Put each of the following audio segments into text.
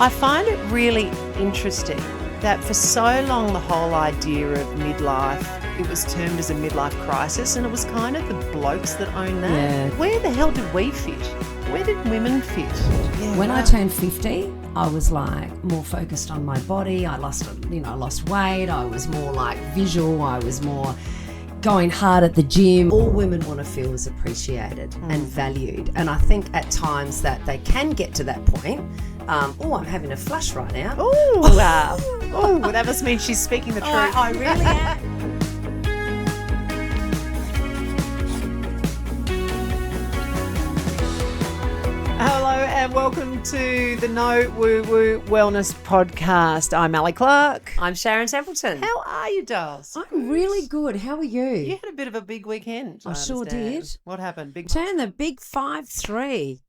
I find it really interesting that for so long the whole idea of midlife, it was termed as a midlife crisis, and it was kind of the blokes that own that. Yeah. Where the hell did we fit? Where did women fit? Yeah, When I right. turned 50, I was like more focused on my body. I lost weight. I was more like visual. I was more going hard at the gym. All women want to feel is appreciated and valued. And I think at times that they can get to that point. I'm having a flush right now. Oh, wow. Oh, that must mean she's speaking the truth. I really am. Hello and welcome to the No Woo Woo Wellness Podcast. I'm Clarke. I'm Sharon Templeton. How are you, dolls? I'm really good. How are you? You had a bit of a big weekend. I sure understand. did. What happened? Turned the big 5-3.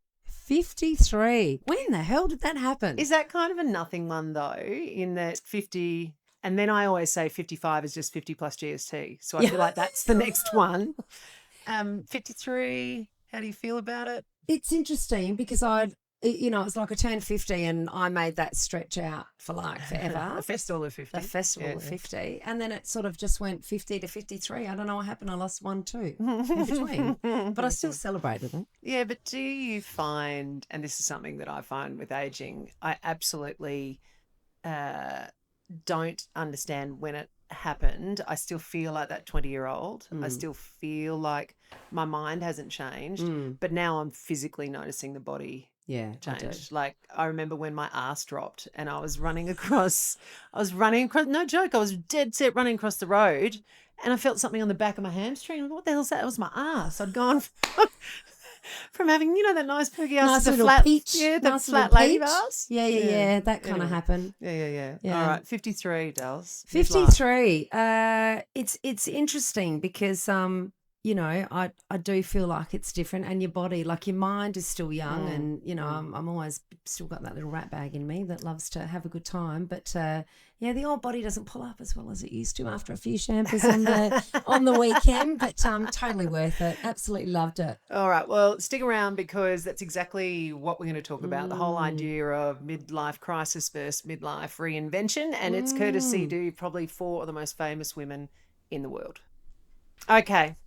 53. When the hell did that happen? Is that kind of a nothing one though, in that 50, and then I always say 55 is just 50 plus GST. So I feel like that's the next one. 53, how do you feel about it? It's interesting because it's like I turned 50 and I made that stretch out for like forever. A festival of 50. A festival of 50. And then it sort of just went 50 to 53. I don't know what happened. I lost 1, 2 in between. But I still celebrated it. Yeah, but do you find, and this is something that I find with aging, I absolutely don't understand when it happened. I still feel like that 20-year-old. I still feel like my mind hasn't changed, but now I'm physically noticing the body Yeah, change. Like I remember when my ass dropped and I was running across, no joke, I was dead set running across the road and I felt something on the back of my hamstring. What the hell's that? It was my ass. I'd gone from having, that nice perky ass, nice the little flat, peach. the nice flat little lady peach. bars. Yeah. That kind of happened. Yeah. Yeah. All right, 53, dolls. 53. It's interesting because I do feel like it's different, and your body, like your mind is still young, and I'm always still got that little rat bag in me that loves to have a good time, but the old body doesn't pull up as well as it used to after a few shampoos on the weekend, but totally worth it. Absolutely loved it. All right, well, stick around because that's exactly what we're going to talk about, the whole idea of midlife crisis versus midlife reinvention, and it's courtesy to probably 4 of the most famous women in the world. Okay.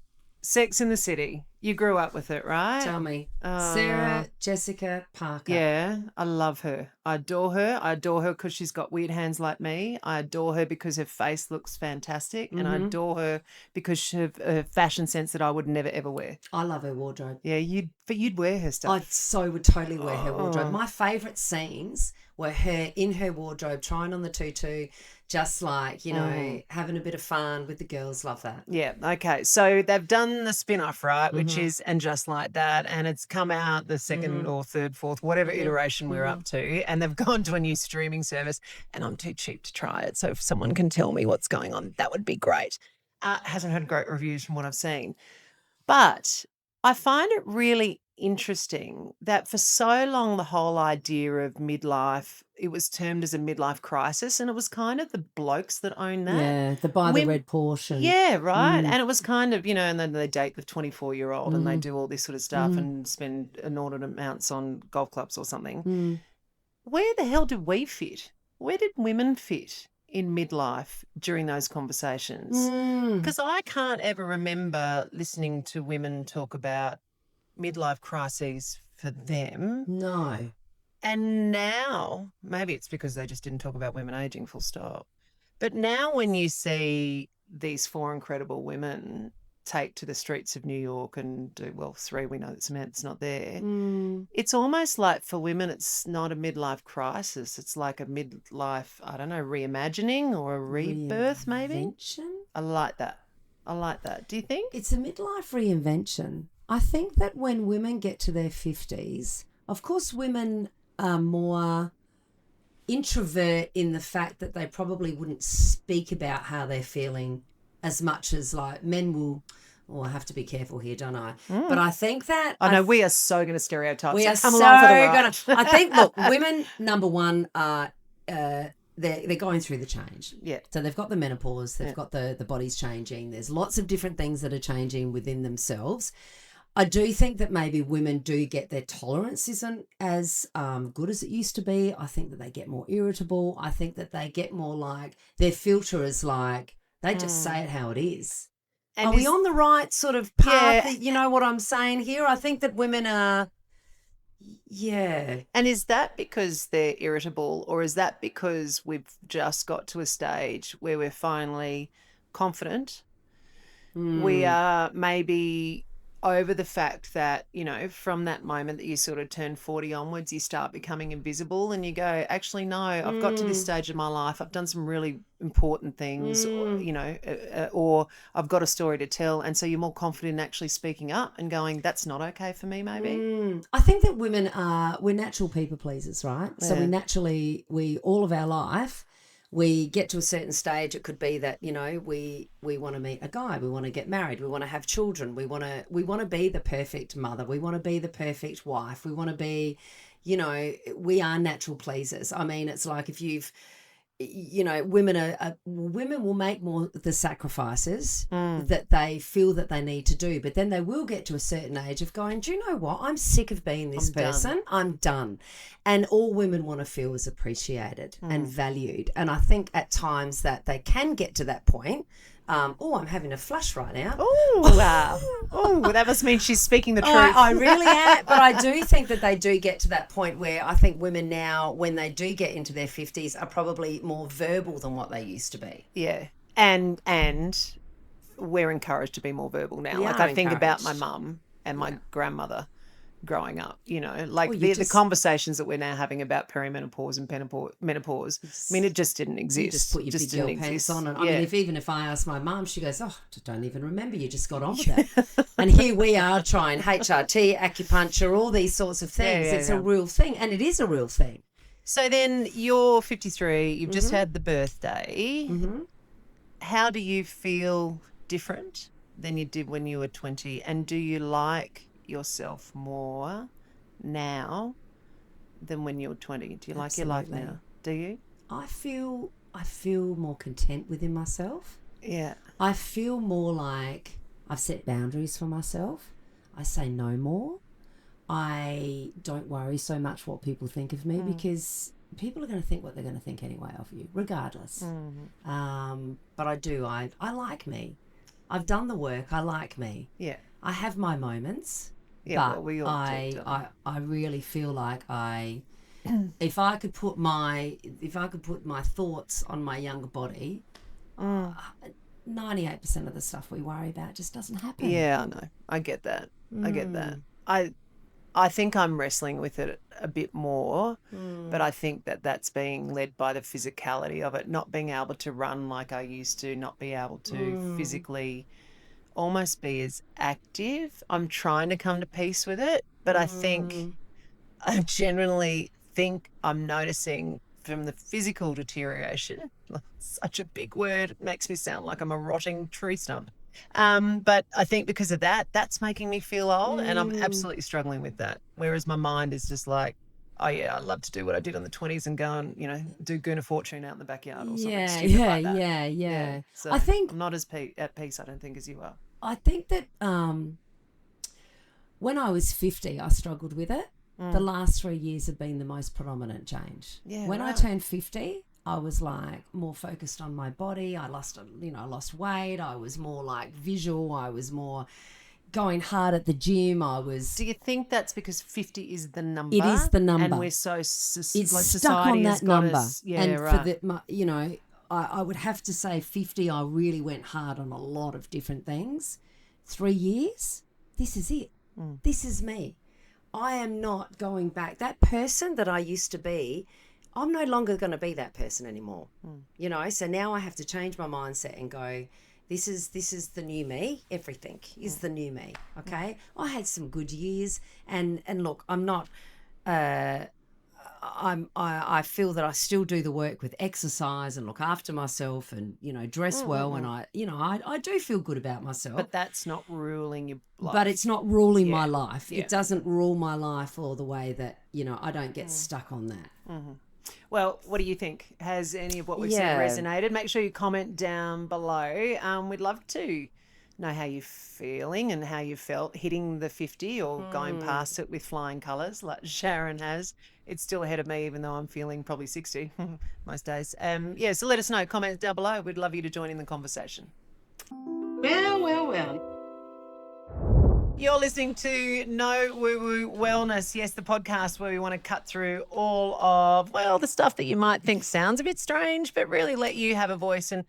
Sex in the City. You grew up with it, right? Tell me. Sarah Jessica Parker. Yeah, I love her. I adore her. I adore her because she's got weird hands like me. I adore her because her face looks fantastic. And I adore her because of her fashion sense that I would never, ever wear. I love her wardrobe. Yeah, you'd wear her stuff. I so would totally wear her wardrobe. My favourite scenes were her in her wardrobe, trying on the tutu, just like, having a bit of fun with the girls. Love that. Yeah, okay. So they've done the spin-off, right, which is And Just Like That, and it's come out the second or third, fourth, whatever iteration we're up to, and they've gone to a new streaming service, and I'm too cheap to try it. So if someone can tell me what's going on, that would be great. Hasn't had great reviews from what I've seen. But I find it really interesting that for so long the whole idea of midlife, it was termed as a midlife crisis, and it was kind of the blokes that own that. Yeah, the buy the red Porsche. Yeah, right. And it was kind of, and then they date the 24-year-old and they do all this sort of stuff and spend inordinate amounts on golf clubs or something. Where the hell did we fit? Where did women fit in midlife during those conversations? Because I can't ever remember listening to women talk about midlife crises for them. No. And now, maybe it's because they just didn't talk about women aging, full stop. But now when you see these 4 incredible women take to the streets of New York and do, 3, we know that Samantha's not there. It's almost like for women it's not a midlife crisis. It's like a midlife, I don't know, reimagining or a rebirth maybe. Reinvention? I like that. Do you think? It's a midlife reinvention. I think that when women get to their 50s, of course women are more introvert in the fact that they probably wouldn't speak about how they're feeling as much as like men will. I have to be careful here, don't I? But I think that... I know we are so going to stereotype. We are come so along for the ride. going to... I think, look, women, number one, are... They're going through the change. Yeah. So they've got the menopause, they've got the body's changing. There's lots of different things that are changing within themselves. I do think that maybe women do get their tolerance isn't as good as it used to be. I think that they get more irritable. I think that they get more like their filter is like they just say it how it is. And are we on the right sort of path? Yeah. You know what I'm saying here? I think that women are, yeah. And is that because they're irritable, or is that because we've just got to a stage where we're finally confident? We are maybe over the fact that, you know, from that moment that you sort of turn 40 onwards, you start becoming invisible and you go, actually, no, I've got to this stage of my life. I've done some really important things, or, you know, or I've got a story to tell. And so you're more confident in actually speaking up and going, that's not okay for me, maybe. I think that we're natural people pleasers, right? So Yeah. we all of our life, we get to a certain stage. It could be that, you know, we want to meet a guy, we want to get married, we want to have children, we want to be the perfect mother, we want to be the perfect wife, we want to be, you know, we are natural pleasers. I mean, it's like if you've, you know, women will make more the sacrifices that they feel that they need to do, but then they will get to a certain age of going, do you know what, I'm sick of being this person. I'm done. And all women want to feel is appreciated and valued. And I think at times that they can get to that point. I'm having a flush right now. Oh, wow. Oh, that must mean she's speaking the truth. I really am. But I do think that they do get to that point where I think women now, when they do get into their 50s, are probably more verbal than what they used to be. Yeah. And we're encouraged to be more verbal now. Like I think about my mum and my grandmother growing up, you know, like the conversations that we're now having about perimenopause and menopause. I mean, it just didn't exist. You just put your big girl pants on. And I mean, even if I ask my mum, she goes, oh, I don't even remember. You just got on with that. And here we are trying HRT, acupuncture, all these sorts of things. It's a real thing. And it is a real thing. So then you're 53. You've just had the birthday. How do you feel different than you did when you were 20? And do you like yourself more now than when you were 20? Do you like your life now? Do you? I feel more content within myself. Yeah. I feel more like I've set boundaries for myself. I say no more. I don't worry so much what people think of me because people are going to think what they're going to think anyway of you, regardless. But I like me. I've done the work. I like me. Yeah. I have my moments. Yeah, but well, we all do. I really feel like if I could put my thoughts on my younger body, 98% of the stuff we worry about just doesn't happen. Yeah, I know. I get that. I get that. I think I'm wrestling with it a bit more, but I think that that's being led by the physicality of it, not being able to run like I used to, not be able to physically almost be as active. I'm trying to come to peace with it, but I generally think I'm noticing from the physical deterioration, such a big word, it makes me sound like I'm a rotting tree stump. But I think because of that, that's making me feel old, and I'm absolutely struggling with that. Whereas my mind is just like, oh yeah, I'd love to do what I did on the 20s and go and, you know, do Goon of Fortune out in the backyard or something stupid like that. Yeah. So I think I'm not as at peace, I don't think, as you are. I think that when I was 50, I struggled with it. The last 3 years have been the most predominant change. Yeah, when I turned 50, I was like more focused on my body. I lost weight. I was more like visual. I was more going hard at the gym. Do you think that's because 50 is the number? It is the number, and we're so it's like stuck on that number. And I would have to say 50. I really went hard on a lot of different things. 3 years. This is it. This is me. I am not going back. That person that I used to be, I'm no longer going to be that person anymore. You know, so now I have to change my mindset and go, this is the new me. Everything is the new me. Okay. I had some good years, and look, I'm not. I feel that I still do the work with exercise and look after myself and, you know, dress well, and I do feel good about myself. But that's not ruling your life. But it's not ruling my life. Yeah. It doesn't rule my life all the way that, you know, I don't get stuck on that. Well, what do you think? Has any of what we've said resonated? Make sure you comment down below. We'd love to know how you're feeling and how you felt hitting the 50 or going past it with flying colours like Sharon has. It's still ahead of me, even though I'm feeling probably 60 most days. Yeah, so let us know. Comments down below. We'd love you to join in the conversation. Well. You're listening to No Woo Woo Wellness. Yes, the podcast where we want to cut through all of, well, the stuff that you might think sounds a bit strange, but really let you have a voice and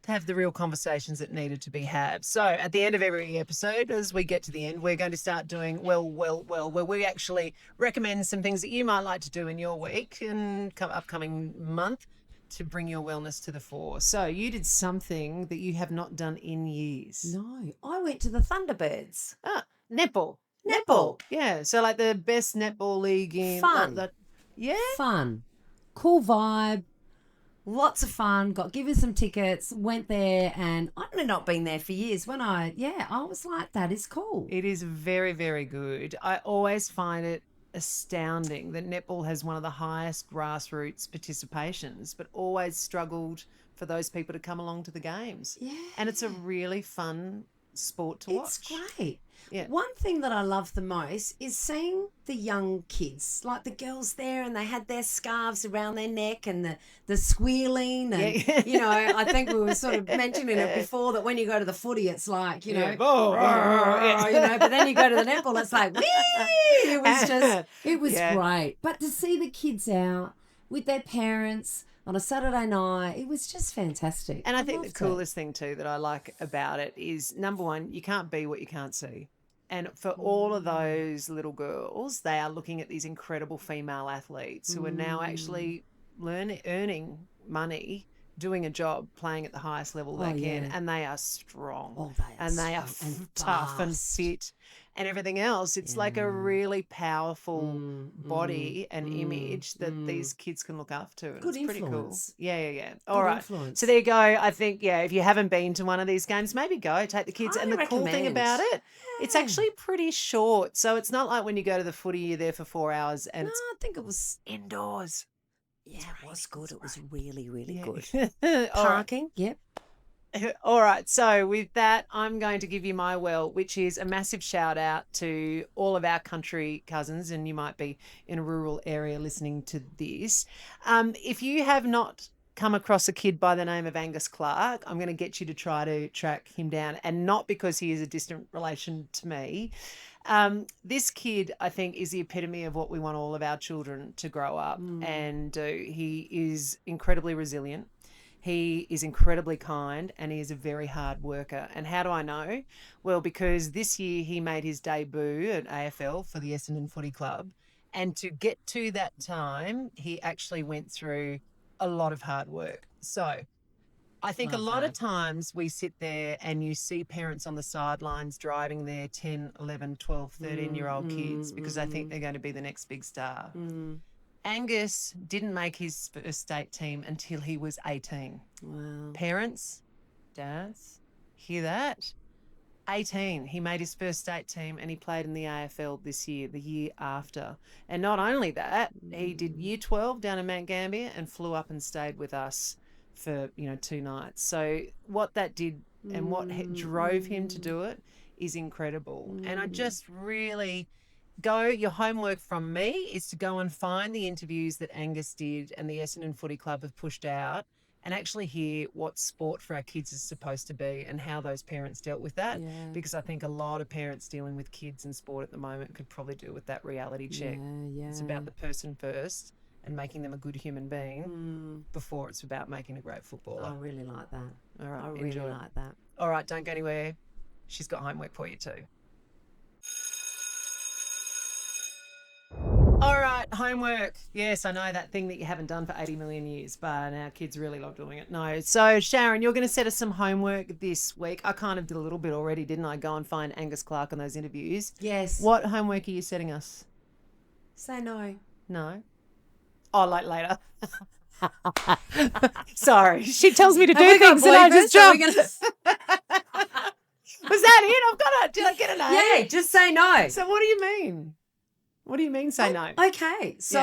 to have the real conversations that needed to be had. So at the end of every episode, as we get to the end, we're going to start doing well, where we actually recommend some things that you might like to do in your week and upcoming month to bring your wellness to the fore. So you did something that you have not done in years. No, I went to the Thunderbirds. Netball. Yeah. So like the best netball league in Fun. Yeah. Fun. Cool vibe. Lots of fun. Got given some tickets. Went there, and I've not been there for years. I was like, that is cool. It is very, very good. I always find it astounding that netball has one of the highest grassroots participations, but always struggled for those people to come along to the games. Yeah. And it's a really fun sport to watch. It's great. Yeah. One thing that I love the most is seeing the young kids, like the girls there, and they had their scarves around their neck and the squealing. And, I think we were sort of mentioning it before that when you go to the footy, it's like, but then you go to the netball, it's like, whee! It was great. But to see the kids out with their parents on a Saturday night, it was just fantastic. And I think the coolest thing too that I like about it is, number one, you can't be what you can't see. And for all of those little girls, they are looking at these incredible female athletes who are now actually earning money, doing a job, playing at the highest level they can, and they are strong. They are tough and fit and everything else. It's like a really powerful body and image that these kids can look up to. And Good it's pretty influence. cool. Yeah. All right. Influence. So there you go. I think, if you haven't been to one of these games, maybe go, take the kids. I And the cool thing recommend. about it, it's actually pretty short. So it's not like when you go to the footy, you're there for 4 hours and No, I think it was indoors. Yeah, it was good. It was really, really good. All right. Parking, yep. All right. So with that, I'm going to give you my which is a massive shout out to all of our country cousins, and you might be in a rural area listening to this. If you have not come across a kid by the name of Angus Clarke, I'm going to get you to try to track him down, and not because he is a distant relation to me. This kid, I think, is the epitome of what we want all of our children to grow up and do. He is incredibly resilient. He is incredibly kind, and he is a very hard worker. And how do I know? Well, because this year he made his debut at AFL for the Essendon Footy Club. And to get to that time, he actually went through a lot of hard work. So I think a lot of times we sit there and you see parents on the sidelines driving their 10, 11, 12, 13-year-old kids because they think they're going to be the next big star. Angus didn't make his first state team until he was 18. Wow. Parents, dads, hear that? 18, he made his first state team and he played in the AFL this year, the year after. And not only that, he did year 12 down in Mount Gambier and flew up and stayed with us for, 2 nights. So what that did and what drove him to do it is incredible. And I just really... your homework from me is to go and find the interviews that Angus did and the Essendon Footy Club have pushed out and actually hear what sport for our kids is supposed to be and how those parents dealt with that. Yeah. Because I think a lot of parents dealing with kids in sport at the moment could probably do with that reality check. Yeah. It's about the person first and making them a good human being before it's about making a great footballer. I really like that. All right, I really enjoy. like that. All right, don't go anywhere. She's got homework for you too. All right, homework. Yes, I know that thing that you haven't done for 80 million years, but our kids really love doing it. No. So, Sharon, you're going to set us some homework this week. I kind of did a little bit already, didn't I? Go and find Angus Clarke on those interviews. Yes. What homework are you setting us? Say no. No. Oh, like later. Sorry. She tells me to do things and I just jump. Was that it? Did I get an A? Yeah, just say no. So what do you mean? What do you mean say no? Okay. So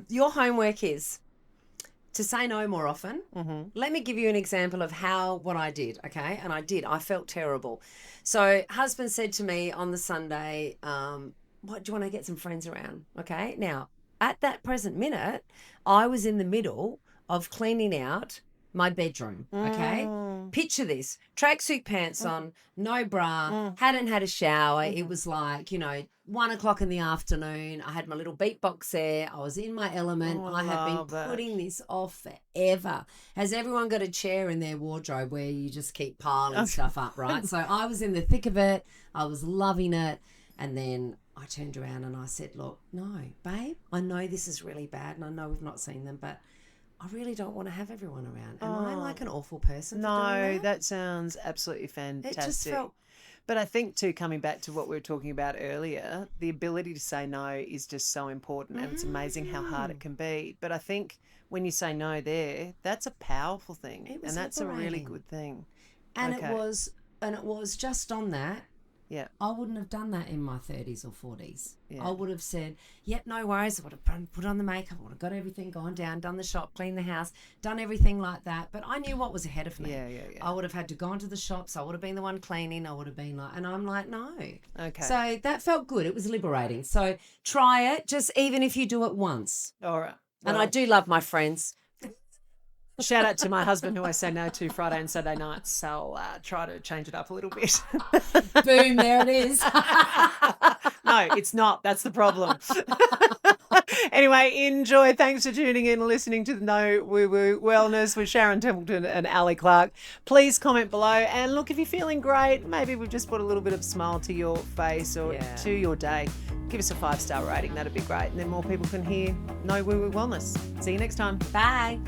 your homework is to say no more often. Let me give you an example of what I did, okay? And I felt terrible. So husband said to me on the Sunday, what, do you want to get some friends around? Okay. Now, at that present minute, I was in the middle of cleaning out my bedroom, okay? Picture this, tracksuit pants on, no bra, hadn't had a shower. It was like, 1 o'clock in the afternoon. I had my little beatbox there. I was in my element. I have been putting this off forever. Has everyone got a chair in their wardrobe where you just keep piling stuff up, right? So I was in the thick of it. I was loving it. And then I turned around and I said, look, no, babe, I know this is really bad and I know we've not seen them, but I really don't want to have everyone around. Am I like an awful person for doing that sounds absolutely fantastic. It just felt... But I think too, coming back to what we were talking about earlier, the ability to say no is just so important, and it's amazing how hard it can be. But I think when you say no there, that's a powerful thing, and that's liberating. A really good thing. And it was just on that. Yeah. I wouldn't have done that in my 30s or 40s. Yeah. I would have said, yep, no worries. I would have put on the makeup. I would have got everything, gone down, done the shop, cleaned the house, done everything like that. But I knew what was ahead of me. Yeah. I would have had to go into the shops. I would have been the one cleaning. I would have been like, and I'm like, no. Okay. So that felt good. It was liberating. So try it, just even if you do it once. All right. Well, and I do love my friends. Shout out to my husband who I say no to Friday and Saturday nights. So I'll try to change it up a little bit. Boom, there it is. No, it's not. That's the problem. Anyway, enjoy. Thanks for tuning in and listening to the No Woo Woo Wellness with Sharon Templeton and Clarke. Please comment below. And look, if you're feeling great, maybe we've just put a little bit of smile to your face or to your day. Give us a 5-star rating. That'd be great. And then more people can hear No Woo Woo Wellness. See you next time. Bye.